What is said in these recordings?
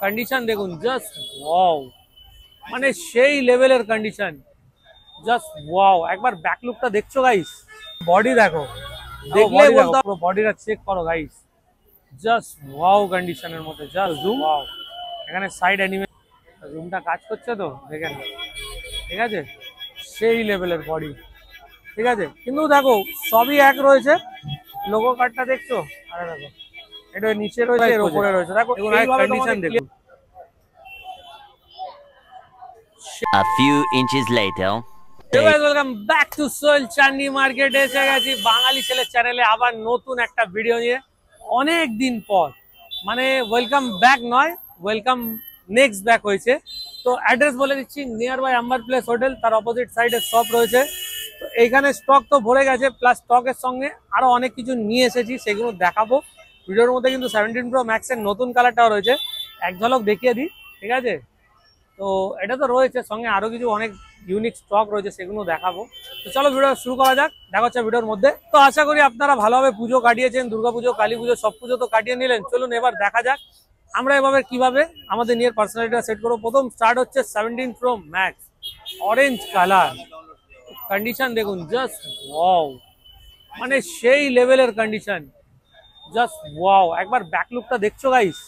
Condition দেখুন, just wow, মানে সেই লেভেলের কন্ডিশন, জাস্ট ওয়াও। একবার ব্যাক লুকটা দেখছো গাইস, বডি দেখো, দেখলেই বলতে পুরো বডিটা চেক করো গাইস, জাস্ট ওয়াও কন্ডিশনের মধ্যে। জাস্ট জুম, এখানে সাইড অ্যানিমেশন, জুমটা কাজ করছে তো দেখেন, ঠিক আছে, সেই লেভেলের বডি, ঠিক আছে। কিন্তু দেখো সবই এক রয়েছে, লোগো কার্ডটা দেখছো, আরে দেখো এটা নিচে রয়েছে, এর উপরে রয়েছে, দেখো কন্ডিশন দেখুন। A few inches later. Welcome back to Sohel Chandy market. এসে গেছি বাঙালি ছেলে চ্যানেলে আবার নতুন একটা ভিডিও নিয়ে, অনেক দিন পর। মানে ওয়েলকাম ব্যাক নয়, ওয়েলকাম নেক্সট ব্যাক হয়েছে। তো অ্যাড্রেস বলে দিচ্ছি, near by Amber place hotel, তার অপোজিট সাইডে শপ রয়েছে। তো এইখানে স্টক তো ভরে গেছে, প্লাস স্টকের সঙ্গে আরো অনেক কিছু নিয়ে এসেছি, সেগুলো দেখাবো ভিডিওর মধ্যে। কিন্তু 17 Pro Max এর নতুন কালারটাও রয়েছে, এক ঝলক দেখিয়ে দিই, ঠিক আছে। তো এটা তো রয়েছে, সঙ্গে আরো কিছু অনেক ইউনিক স্টক রয়েছে, সেগুলো দেখাবো। তো চলো ভিডিও শুরু করা যাক, দেখা হচ্ছে ভিডিওর মধ্যে। তো আশা করি আপনারা ভালোভাবে পুজো কাটিয়েছেন, দুর্গাপুজো, কালী পুজো, সব পুজো তো কাটিয়ে নিলেন। চলুন এবার দেখা যাক আমরা এভাবে কিভাবে আমাদের নিজের পার্সোনালিটিটা সেট করবো। প্রথম স্টার্ট হচ্ছে 17 Pro Max, orange colour. Condition দেখুন, জাস্ট ওয়াও, মানে সেই লেভেলের কন্ডিশন, জাস্ট ওয়াও। একবার ব্যাক লুকটা দেখছো গাইস,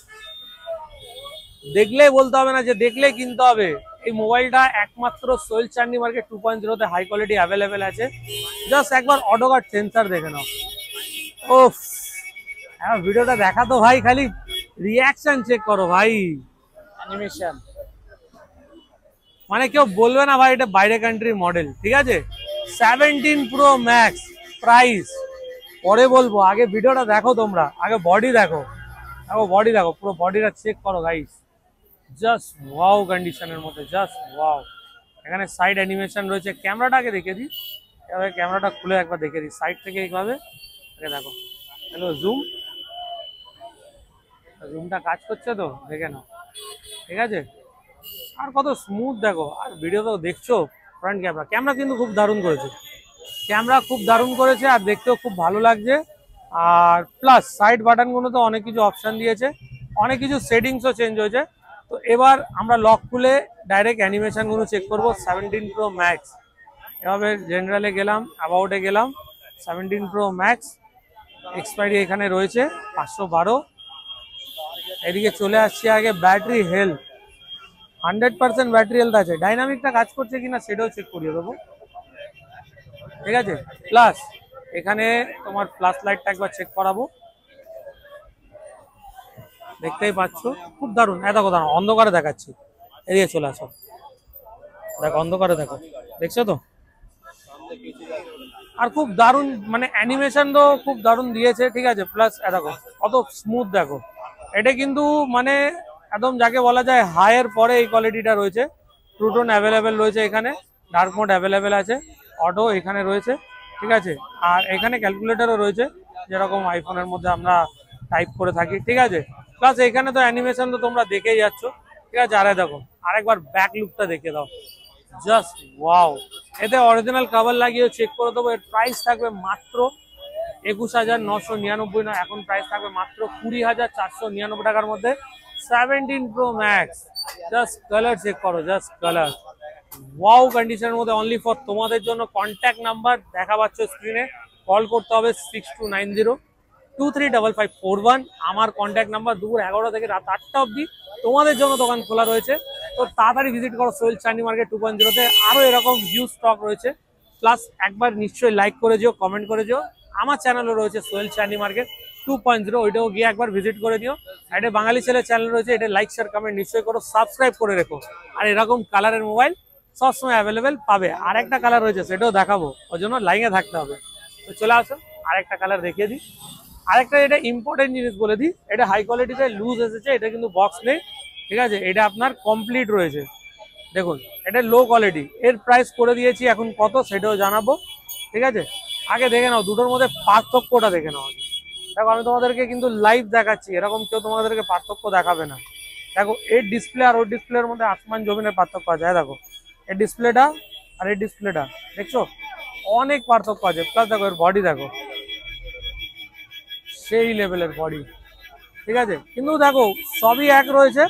দেখলেই বলতে হবে না যে দেখলেই কিনতে হবে। এই মোবাইলটা একমাত্র সোহেল চান্ডি মার্কেট 2.0 তে হাই কোয়ালিটি অ্যাভেলেবেল আছে। জাস্ট একবার অটো কাট সেন্সার দেখে নাও। ওফ, হ্যাঁ ভিডিওটা দেখা তো ভাই, খালি রিয়াকশন চেক করো ভাই, অ্যানিমেশন, মানে কেউ বলবে না ভাই এটা বাইরে কান্ট্রির মডেল, ঠিক আছে। 17 Pro Max প্রাইস পরে বলবো, আগে ভিডিওটা দেখো তোমরা, আগে বডি দেখো, বডি দেখো, পুরো বডিটা চেক করো গাইস, জাস্ট ওয়াও কন্ডিশনের মধ্যে, জাস্ট ওয়াও। এখানে সাইড অ্যানিমেশন রয়েছে। ক্যামেরাটাকে দেখে দিই, এবার ক্যামেরাটা খুলে একবার দেখে দিই সাইড থেকে এইভাবে, দেখো, হ্যালো জুম, জুমটা কাজ করছে তো দেখে নাও, ঠিক আছে। আর কত স্মুথ দেখো, আর ভিডিও তো দেখছো। ফ্রন্ট ক্যামেরা কিন্তু খুব দারুণ করেছে, ক্যামেরা খুব দারুণ করেছে, আর দেখতেও খুব ভালো লাগছে। আর প্লাস সাইড বাটনগুলো তো অনেক কিছু অপশান দিয়েছে, অনেক কিছু সেটিংসও চেঞ্জ হয়েছে। তো এবার আমরা লক খুলে ডাইরেক্ট অ্যানিমেশনগুলো চেক করবো 17 Pro Max। এভাবে জেনারেলে গেলাম, অ্যাবাউটে গেলাম, 17 Pro Max এক্সপায়ারি এখানে রয়েছে 512। এদিকে চলে আসছি আগে ব্যাটারি হেলথ, 100% ব্যাটারি হেলথ আছে। ডাইনামিকটা কাজ করছে কিনা সেটাও চেক করিয়ে দেবো, ঠিক আছে। প্লাস এখানে তোমার ফ্ল্যাশ লাইটটা একবার চেক করাবো, দেখতেই পাচ্ছ খুব দারুণ। দেখো দাঁড়াও, অন্ধকারে দেখাচ্ছি, এদিকে চলে আসো, দেখো অন্ধকারে দেখো, দেখছো তো। আর খুব দারুণ, মানে অ্যানিমেশন তো খুব দারুণ দিয়েছে, ঠিক আছে। প্লাস দেখো কত স্মুথ দেখো, এটা কিন্তু মানে একদম যাকে বলা যায় হাইয়ের পরে এই কোয়ালিটিটা রয়েছে। ট্রু টোন অ্যাভেলেবেল রয়েছে এখানে, ডার্ক মোড অ্যাভেলেবেল আছে, অটো এখানে রয়েছে, ঠিক আছে। আর এখানে ক্যালকুলেটারও রয়েছে, যেরকম আইফোনের মধ্যে আমরা টাইপ করে থাকি, ঠিক আছে। প্লাস এখানে তো অ্যানিমেশন তো তোমরা দেখেই যাচ্ছ, ঠিক আছে। আরে দেখো আরেকবার ব্যাক লুকটা দেখে দাও, জাস্ট ওয়াও। এতে অরিজিনাল কভার লাগিয়ে চেক করে দেবো। এর প্রাইস থাকবে মাত্র 21,999 না, এখন প্রাইস থাকবে মাত্র 20,499 টাকার মধ্যে 17 Pro Max। Just colour check করো, জাস্ট কালার ওয়াও কন্ডিশনের মধ্যে, অনলি ফর তোমাদের জন্য। কন্ট্যাক্ট নাম্বার দেখা পাচ্ছ স্ক্রিনে, কল করতে হবে 6290235541। আমার কন্ট্যাক্ট নাম্বার। দুপুর 11টা থেকে রাত 8টা অবধি তোমাদের জন্য দোকান খোলা রয়েছে। তো তাড়াতাড়ি ভিজিট করো সোহেল চান্ডি মার্কেট 2.0 তে, আরো এরকম হিউজ স্টক রয়েছে। প্লাস একবার নিশ্চয়ই লাইক করে যেও, কমেন্ট করে যেও। আমার চ্যানেলও রয়েছে সোহেল চান্ডি মার্কেট 2.0, ওইটাও গিয়ে একবার ভিজিট করে দিও। এটা বাঙালি ছেলে চ্যানেল রয়েছে, এটা লাইক শেয়ার কমেন্ট নিশ্চয়ই করো, সাবস্ক্রাইব করে রেখো। আর এরকম কালারের মোবাইল সবসময় অ্যাভেলেবেল পাবে। আরেকটা কালার রয়েছে, সেটাও দেখাবো, ওই জন্য লাইনে থাকতে হবে। তো চলে আসো, আরেকটা কালার দেখিয়ে দিই। আরেকটা এটা ইম্পর্টেন্ট জিনিস বলে দিই, এটা হাই কোয়ালিটিতে লুজ এসেছে, এটা কিন্তু বক্স নেই, ঠিক আছে। এটা আপনার কমপ্লিট রয়েছে, দেখুন এটা লো কোয়ালিটি। এর প্রাইস করে দিয়েছি এখন কত সেটাও জানাবো, ঠিক আছে। আগে দেখে নাও দুটোর মধ্যে পার্থক্যটা, দেখে নাও। দেখো আমি তোমাদেরকে কিন্তু লাইভ দেখাচ্ছি, এরকম কেউ তোমাদেরকে পার্থক্য দেখাবে না। দেখো এর ডিসপ্লে আর ওর ডিসপ্লের মধ্যে আসমান জমিনের পার্থক্য আছে। দেখো এর ডিসপ্লেটা আর এর ডিসপ্লেটা, দেখছো অনেক পার্থক্য আছে। প্লাস দেখো এর বডি দেখো, সেই লেভেলের বডি, ঠিক আছে। কিন্তু দেখো সবই এক রয়েছে,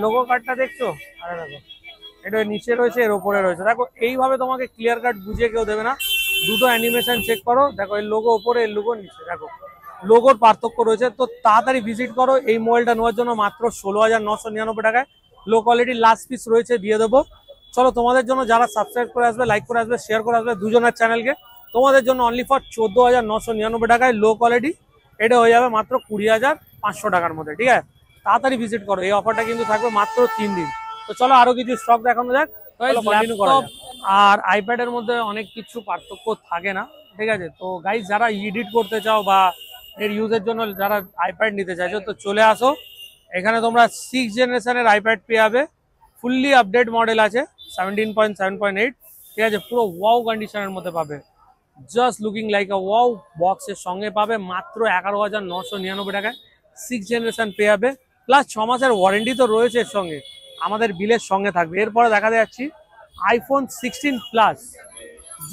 লোগো কার্ডটা দেখছো? আরে দেখো, এটা নিচে রয়েছে, এর ওপরে রয়েছে। দেখো এইভাবে তোমাকে ক্লিয়ার কাট বুঝিয়ে কেউ দেবে না। দুটো অ্যানিমেশন চেক করো, দেখো এর লোগো ওপরে, এর লোগো নিচে, দেখো লোগোর পার্থক্য রয়েছে। তো তাড়াতাড়ি ভিজিট করো এই মোবাইলটা নেওয়ার জন্য, মাত্র 16,999 টাকায়। লো কোয়ালিটির লাস্ট পিস রয়েছে, দিয়ে দেবো। চলো তোমাদের জন্য যারা সাবস্ক্রাইব করে আসবে, লাইক করে আসবে, শেয়ার করে আসবে দুজনের চ্যানেলকে, তোমাদের জন্য অনলি ফর 14,999 টাকায় লো কোয়ালিটি। এটা হয়ে যাবে মাত্র 20,500 টাকার মধ্যে, ঠিক আছে? তাড়াতাড়ি ভিজিট করো, এই অফারটা কিন্তু থাকবে মাত্র 3 দিন। তো চলো আরো কিছু স্টক দেখানো যাক, ল্যাপটপ আর আইপ্যাডের মধ্যে অনেক কিছু পার্থক্য থাকে না, ঠিক আছে? তো গাইজ যারা এডিট করতে চাও বা এর ইউজের জন্য যারা আইপ্যাড নিতে চাইছো, তো চলে আসো। এখানে তোমরা 6 জেনারেশনের আইপ্যাড পেয়ে যাবে, ফুললি আপডেট মডেল আছে, 17.7.8, ঠিক আছে? পুরো ওয়াও কন্ডিশনের মধ্যে পাবে, জাস্ট লুকিং লাইক আ ওয়াও। বক্সের সঙ্গে পাবে মাত্র 11,999 টাকায়। 6 জেনারেশন পেয়ে যাবে, প্লাস 6 মাসের ওয়ারেন্টি তো রয়েছে এর সঙ্গে, আমাদের বিলের সঙ্গে থাকবে। এরপরে দেখা যাচ্ছি আইফোন 16 প্লাস,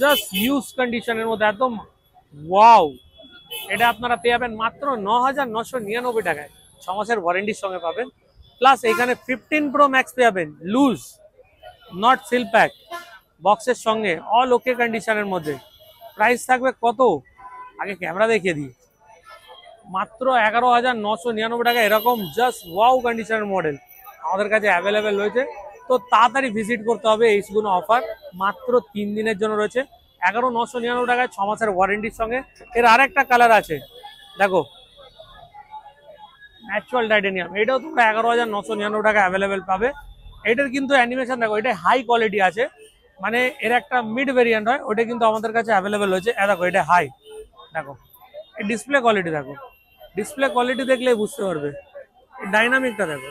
জাস্ট ইউজ কন্ডিশনের মধ্যে একদম ওয়াও। এটা আপনারা পেয়ে যাবেন মাত্র 9,999 টাকায়, 6 মাসের ওয়ারেন্টির সঙ্গে পাবেন। প্লাস এখানে 15 প্রো ম্যাক্স পেয়ে যাবেন, লুজ, নট সিল প্যাক, বক্সের সঙ্গে, অল ওকে কন্ডিশনের মধ্যে। প্রাইস থাকবে কত, আগে ক্যামেরা দেখিয়ে দিই, মাত্র 11,999 টাকা। এরকম জাস্ট ওয়াও কন্ডিশনের মডেল আমাদের কাছে অ্যাভেলেবেল রয়েছে। তো তাড়াতাড়ি ভিজিট করতে হবে, এইগুলো অফার মাত্র 3 দিনের জন্য রয়েছে। 11,999 টাকায়, 6 মাসের ওয়ারেন্টির সঙ্গে। এর আরেকটা কালার আছে, দেখো ন্যাচারাল টাইটেনিয়াম, এটাও তোমরা 11,999 টাকা অ্যাভেলেবেল পাবে। এটার কিন্তু অ্যানিমেশন দেখো, এটা হাই কোয়ালিটি আছে, মানে এর একটা মিড ভেরিয়েন্ট হয়, ওটা কিন্তু আমাদের কাছে অ্যাভেলেবেল হয়েছে। দেখো এটা হাই, দেখো এই ডিসপ্লে কোয়ালিটি, দেখো ডিসপ্লে কোয়ালিটি দেখলে বুঝতে পারবে। ডাইনামিকটা দেখো,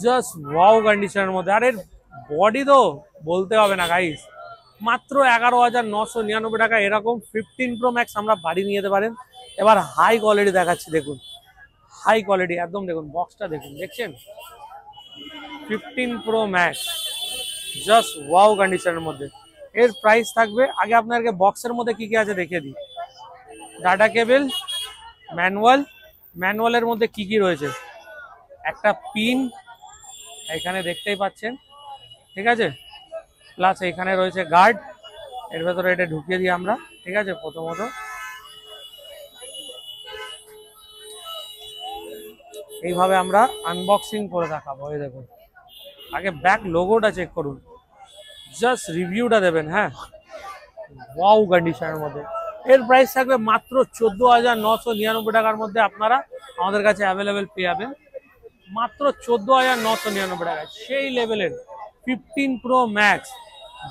জাস্ট ওয়াও কন্ডিশনের মধ্যে। আর এর বডি তো বলতে হবে না গাইস, মাত্র 11,999 টাকা। এরকম 15 প্রো ম্যাক্স আমরা বাড়ি নিয়ে যেতে পারেন। এবার হাই কোয়ালিটি দেখাচ্ছি, দেখুন হাই কোয়ালিটি একদম, দেখুন বক্সটা দেখুন, দেখছেন 15 প্রো ম্যাক্স, জাস্ট ওয়াও কন্ডিশনের মধ্যে। এর প্রাইস থাকবে, আগে আপনাকে বক্সের মধ্যে কি কি আছে দেখিয়ে দিই। ডাটা কেবল, ম্যানুয়াল, ম্যানুয়ালের মধ্যে কি কি রয়েছে, একটা পিন এখানে দেখতেই পাচ্ছেন, ঠিক আছে? প্লাস এখানে রয়েছে গার্ড, এর ভেতরে এটা ঢুকিয়ে দিই আমরা, ঠিক আছে? প্রথমত এইভাবে আমরা আনবক্সিং করে দেখাবো। এই দেখুন, আগে ব্যাক লোগোটা চেক করুন, জাস্ট রিভিউটা দেবেন। হ্যাঁ, ওয়াও কন্ডিশনের মধ্যে। এর প্রাইস থাকবে মাত্র 14,999 টাকার মধ্যে, আপনারা আমাদের কাছে অ্যাভেলেবেল পেয়ে যাবেন মাত্র 14,999 টাকায়। সেই লেভেলের 15 প্রো ম্যাক্স,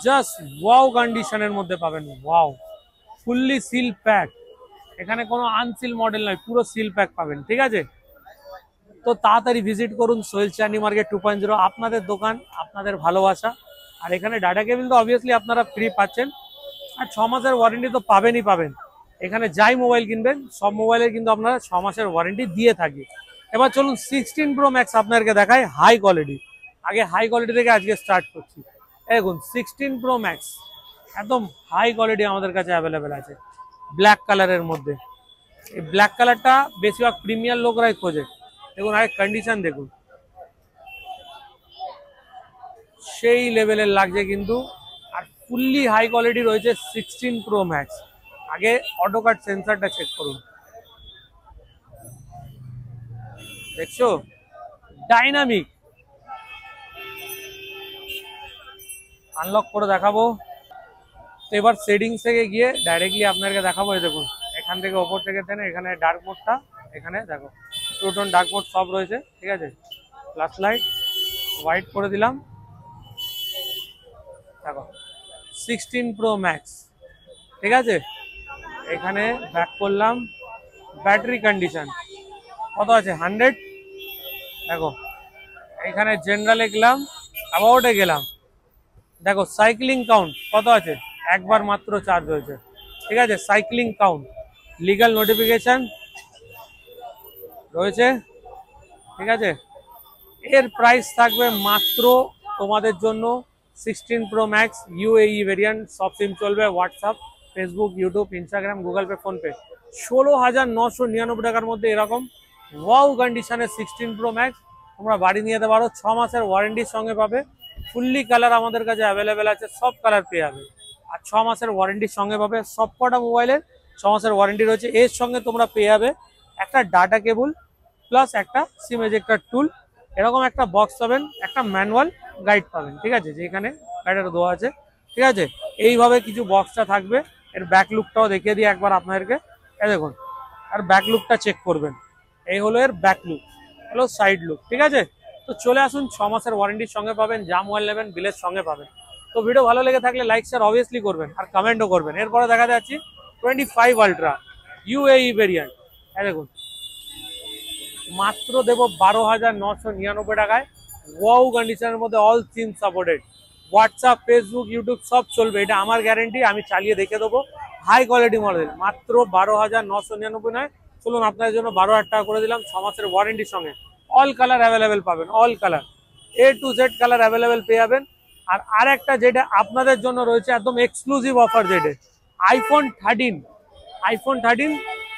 জাস্ট ওয়াও কন্ডিশনের মধ্যে পাবেন, ওয়াও, ফুললি সিল প্যাক। এখানে কোনো আনসিল মডেল নয়, পুরো সিল প্যাক পাবেন, ঠিক আছে? তো তাড়াতাড়ি ভিজিট করুন সোহেল চান্ডি মার্কেট 2.0, আপনাদের দোকান, আপনাদের ভালোবাসা। আর এখানে ডাটা কেবল তো অবভিয়াসলি আপনারা ফ্রি পাচ্ছেন, আর 6 মাসের ওয়ারেন্টি তো পাবেনই পাবেন। এখানে যাই মোবাইল কিনবেন সব মোবাইলের কিন্তু আপনারা 6 মাসের ওয়ারেন্টি দিয়ে থাকি। এবার চলুন 16 প্রো ম্যাক্স আপনাদেরকে দেখায় হাই কোয়ালিটি। আগে হাই কোয়ালিটি থেকে আজকে স্টার্ট করছি। দেখুন 16 প্রো ম্যাক্স একদম হাই কোয়ালিটি আমাদের কাছে অ্যাভেলেবেল আছে, ব্ল্যাক কালারের মধ্যে। এই ব্ল্যাক কালারটা বেশিরভাগ প্রিমিয়ার লোকরাই খোঁজে। দেখুন আগে কন্ডিশন দেখুন, সেই লেভেলের লাগছে কিন্তু। আর ফুললি হাই কোয়ালিটি রয়েছে 16 প্রো ম্যাক্স। আগে অটো কাট সেন্সারটা চেক করুন, দেখছো ডাইনামিক। আনলক করে দেখাবো। তো এবার সেটিংস থেকে গিয়ে ডাইরেক্টলি আপনাকে দেখাবো। এই দেখুন এখান থেকে ওপর থেকে দেন, এখানে ডার্ক মোডটা, এখানে দেখো টু-টোন ডার্ক মোড সব রয়েছে, ঠিক আছে? ফ্ল্যাশ লাইট হোয়াইট করে দিলাম, দেখো 16 প্রো ম্যাক্স, ঠিক আছে? এখানে ব্যাক করলাম, ব্যাটারি কন্ডিশন কত আছে 100, দেখো এখানে জেনারেলে গেলাম, অ্যাবাউটে গেলাম, দেখো সাইক্লিং কাউন্ট কত আছে, একবার মাত্র চার্জ হয়েছে, ঠিক আছে? সাইক্লিং কাউন্ট, লিগাল নোটিফিকেশন রয়েছে, ঠিক আছে? এর প্রাইস থাকবে মাত্র তোমাদের জন্য 16 প্রো ম্যাক্স ইউএই ভেরিয়েন্ট, সব সিম চলবে, WhatsApp, Facebook, YouTube, Instagram, Google pay, PhonePe, 16,999 টাকার মধ্যে এরকম ওয়াও কন্ডিশনের 16 প্রো ম্যাক্স তোমরা বাড়ি নিয়ে যেতে পারো। 6 মাসের ওয়ারেন্টির সঙ্গে পাবে। ফুললি কালার আমাদের কাছে অ্যাভেলেবেল আছে, সব কালার পেয়ে যাবে। আর 6 মাসের ওয়ারেন্টির সঙ্গে পাবে। সব কটা মোবাইলের 6 মাসের ওয়ারেন্টি রয়েছে। এর সঙ্গে তোমরা পেয়ে যাবে একটা ডাটা কেবল প্লাস একটা সিম এজেক্টর টুল, এরকম একটা বক্স পাবেন, একটা ম্যানুয়াল গাইড পাবেন, ঠিক আছে, যেখানে গাইডের দেওয়া আছে, ঠিক আছে। এইভাবে কিছু বক্সটা থাকবে। এর ব্যাক লুকটাও দেখিয়ে দিই একবার আপনাদেরকে, এই দেখুন। আর ব্যাক লুকটা চেক করবেন, এই হলো এর ব্যাক লুক, হলো সাইড লুক, ঠিক আছে। তো চলে আসুন, 6 মাসের ওয়ারেন্টির সঙ্গে পাবেন, যা মোবাইল নেবেন বিলের সঙ্গে পাবেন। তো ভিডিও ভালো লেগে থাকলে লাইক শেয়ার অবভিয়াসলি করবেন আর কমেন্টও করবেন। এরপরে দেখা যাচ্ছে 25 আলট্রা ইউএই ভেরিয়েন্ট, এই দেখুন মাত্র দেবো 12,999 টাকায়। ওয়াও কন্ডিশনের মধ্যে, all SIM supported, WhatsApp, Facebook, YouTube সব চলবে, এটা আমার গ্যারেন্টি, আমি চালিয়ে দেখে দেবো। হাই কোয়ালিটি মডেল, মাত্র 12,999 নয়, চলুন আপনাদের জন্য 12,000 টাকা করে দিলাম 6 মাসের ওয়ারেন্টির সঙ্গে। অল কালার অ্যাভেলেবেল পাবেন, all colour A to Z colour available পেয়ে যাবেন। আর একটা যেটা আপনাদের জন্য রয়েছে একদম এক্সক্লুসিভ অফার, যেটা আইফোন 13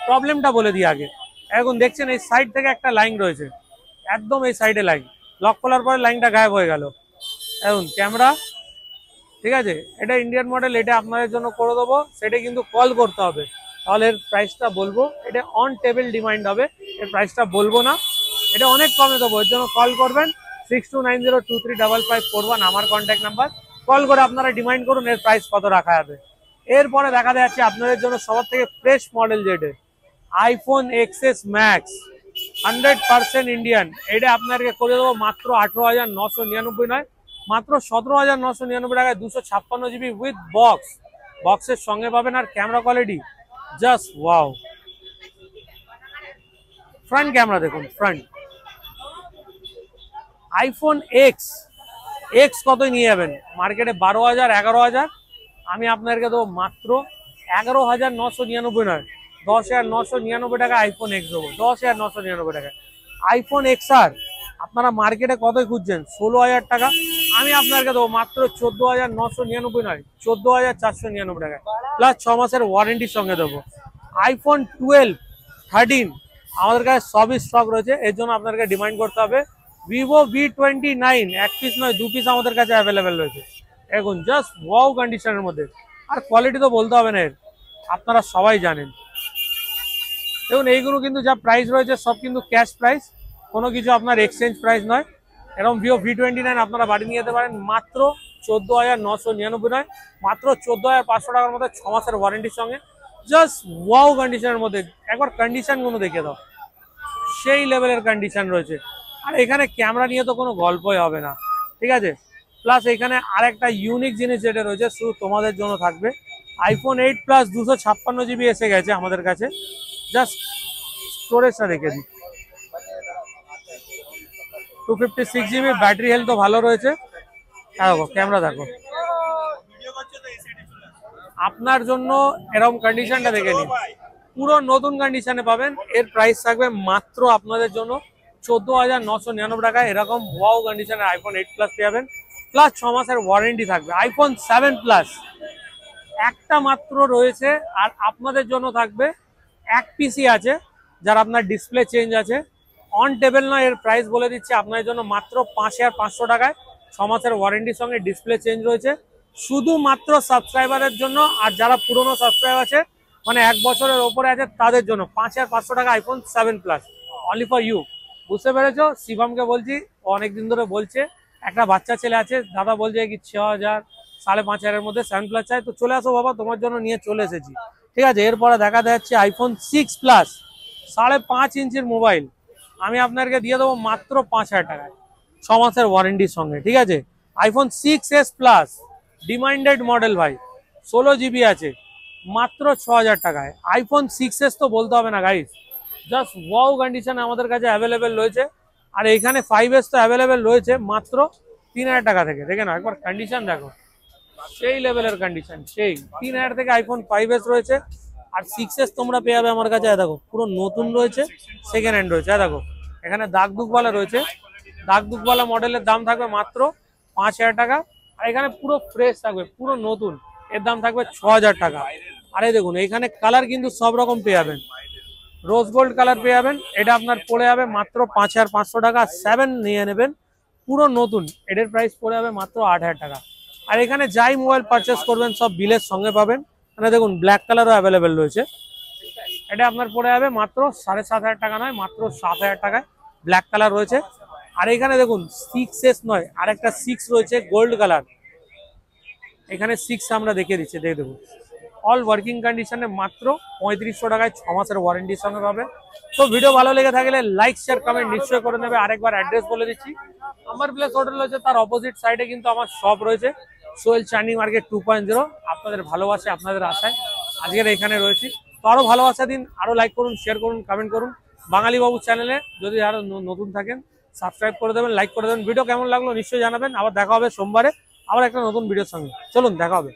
প্রবলেমটা বলে দিই আগে। এখন দেখছেন এই সাইড থেকে একটা লাইন রয়েছে, একদম এই সাইডে লাইন, লক খোলার পরে লাইনটা গায়েব হয়ে গেল। এখন ক্যামেরা, ঠিক আছে, এটা ইন্ডিয়ান মডেল, এটা আপনাদের জন্য করে দেবো। সেটা কিন্তু কল করতে হবে, তাহলে এর প্রাইসটা বলবো। এটা অন টেবিল ডিমান্ড হবে, এর প্রাইসটা বলবো না, এটা অনেক কমে দেবো। এর জন্য কল করবেন 6290235541, আমার কন্ট্যাক্ট নাম্বার। কল করে আপনারা ডিমান্ড করুন এর প্রাইস কত রাখা যাবে। এরপরে দেখা যাচ্ছে আপনাদের জন্য সবার থেকে ফ্রেশ মডেল, যেটা আইফোন XS ম্যাক্স 100% ইন্ডিয়ান, এটা আপনাদেরকে করে দেবো মাত্র 18,999 নয়, মাত্র 17,999 টাকায় 256 জিবি উইথ বক্স। বক্সের সঙ্গে পাবেন আর camera quality just wow. Front camera দেখুন, ফ্রন্ট আইফোন এক্স কতই নিয়ে যাবেন মার্কেটে? 12,000 11,000, আমি আপনাদেরকে দেবো মাত্র 11,999 নয়, 10,999 টাকা আইফোন এক্স দেবো, 10,999 টাকা। আইফোন XR আপনারা মার্কেটে কতই খুঁজছেন? 16,000 টাকা, আমি আপনাদেরকে দেবো মাত্র 14,999 নয়, 14,499 টাকা, প্লাস 6 মাসের ওয়ারেন্টির সঙ্গে দেবো। আইফোন 12 13 আমাদের কাছে সবই স্টক রয়েছে, এর জন্য আপনাদেরকে ডিমান্ড করতে হবে। ভিভো V29 এক পিস নয় 2 পিস আমাদের কাছে অ্যাভেলেবেল রয়েছে। এখন জাস্ট ওয়াও কন্ডিশনের মধ্যে, আর কোয়ালিটি তো বলতে হবে না এর, আপনারা সবাই জানেন। দেখুন এইগুলো কিন্তু যা প্রাইস রয়েছে সব কিন্তু ক্যাশ প্রাইস, কোনো কিছু আপনার এক্সচেঞ্জ প্রাইস নয়। এরকম ভিভো V29 আপনারা বাড়ি নিয়ে যেতে পারেন মাত্র 14,999 নয়, মাত্র 14,500 টাকার মধ্যে 6 মাসের ওয়ারেন্টির সঙ্গে। জাস্ট ওয়াও কন্ডিশনের মধ্যে, একবার কন্ডিশনগুলো দেখে দাও, সেই লেভেলের কন্ডিশন রয়েছে। আর এখানে ক্যামেরা নিয়ে তো কোনো গল্পই হবে না, ঠিক আছে। প্লাস এখানে আরেকটা ইউনিক জিনিস যেটা রয়েছে শুধু তোমাদের জন্য থাকবে, আইফোন 8 প্লাস 256 জিবি এসে গেছে আমাদের কাছে। জাস্ট স্টোরেজটা দেখে দিই, 256 জিবি, ব্যাটারি হেলথ তো ভালো রয়েছে। দেখো ক্যামেরা দেখো, আপনার জন্য এরকম কন্ডিশনটা দেখে নিন, পুরো নতুন কন্ডিশনে পাবেন। এর প্রাইস থাকবে মাত্র আপনাদের জন্য 14,999 টাকা। এরকম ওয়াও কন্ডিশনের আইফোন 8 প্লাস পেয়ে যাবেন, প্লাস 6 মাসের ওয়ারেন্টি থাকবে। আইফোন 7 প্লাস একটা মাত্র রয়েছে, আর আপনাদের জন্য থাকবে এক পিসি আছে, যার আপনার ডিসপ্লে চেঞ্জ আছে, অন টেবিল নয়। এর প্রাইস বলে দিচ্ছি আপনাদের জন্য মাত্র 5,500 টাকায়, 6 মাসের ওয়ারেন্টির সঙ্গে ডিসপ্লে চেঞ্জ রয়েছে, শুধুমাত্র সাবস্ক্রাইবারের জন্য। আর যারা পুরনো সাবস্ক্রাইবার আছে, মানে 1 বছরের ওপরে আছে, তাদের জন্য 5,500 টাকা iPhone 7 plus, only for you. বুঝতে পেরেছো? শিবমকে বলছি, অনেকদিন ধরে বলছে, একটা বাচ্চা ছেলে আছে, দাদা বলছে কি 6,000 5,500-এর মধ্যে 7 প্লাস চাই, তো চলে আসো বাবা, তোমার জন্য নিয়ে চলে এসেছি, ঠিক আছে। এরপরে দেখা যাচ্ছে আইফোন 6 প্লাস 5.5 ইঞ্চির মোবাইল, আমি আপনাদেরকে দিয়ে দেবো মাত্র 5,000 টাকায়, 6 মাসের ওয়ারেন্টির সঙ্গে, ঠিক আছে। IPhone 6s plus demanded model ভাই, 16 জিবি আছে, মাত্র 6,000 টাকায়। আইফোন 6s তো বলতে হবে না গাইস, জাস্ট ওয়াও কন্ডিশনে আমাদের কাছে অ্যাভেলেবেল রয়েছে। আর এখানে 5s তো অ্যাভেলেবেল রয়েছে মাত্র 3,000 টাকা থেকে। দেখে না একবার কন্ডিশন দেখো, সেই লেভেলের কন্ডিশন, সেই 3,000 থেকে আইফোন 5s রয়েছে। আর 6s তোমরা পেয়ে যাবে আমার কাছে, দেখো পুরো নতুন রয়েছে, সেকেন্ড হ্যান্ড রয়েছে, দেখো এখানে দাগ দুগওয়ালা রয়েছে, দাগ দুগওয়ালা মডেলের দাম থাকবে মাত্র 5,000 টাকা। আর এখানে পুরো ফ্রেশ থাকবে, পুরো নতুন, এর দাম থাকবে 6,000 টাকা। আর এই দেখুন এখানে কালার কিন্তু সব রকম পেয়ে যাবেন, রোজ গোল্ড কালার পেয়ে যাবেন, এটা আপনার পড়ে যাবে মাত্র 5,500 টাকা। 7 নিয়ে নেবেন, পুরো নতুন, এটার প্রাইস পড়ে যাবে মাত্র 8,000 টাকা। আর এখানে যাই মোবাইল পারচেস করবেন সব বিলের সঙ্গে পাবেন। মানে দেখুন ব্ল্যাক কালারও অ্যাভেলেবেল রয়েছে, এটা আপনার পড়ে যাবে মাত্র 7,500 টাকা নয়, মাত্র 7,000 টাকায় ব্ল্যাক কালার রয়েছে। আর এখানে দেখুন 6S নয়, আরেকটা 6 রয়েছে গোল্ড কালার, এখানে 6 আমরা দেখিয়ে দিচ্ছি, দেখে দেখুন অল ওয়ার্কিং কন্ডিশনে মাত্র 3500 টাকায় 6 মাসের ওয়ারেন্টির সঙ্গে পাবে। তো ভিডিও ভালো লেগে থাকলে লাইক শেয়ার কমেন্ট নিশ্চয়ই করে নেবে। আরেকবার অ্যাড্রেস বলে দিচ্ছি, আমার প্লেস হোটেল রয়েছে, তার অপোজিট সাইডে কিন্তু আমার শপ রয়েছে সোহেল চাইনিজ মার্কেট 2.0। আপনাদের ভালোবাসে, আপনাদের আশায় আজকের এখানে রয়েছি। তো আরো ভালোবাসা দিন, আরো লাইক করুন, শেয়ার করুন, কমেন্ট করুন। বাঙালি বাবু চ্যানেলে যদি আরো নতুন থাকেন সাবস্ক্রাইব করে দেবেন, লাইক করে দেবেন। ভিডিও কেমন লাগলো নিশ্চয়ই জানাবেন। আবার দেখা হবে সোমবারে আবার একটা নতুন ভিডিওর সঙ্গে। চলুন দেখা হবে।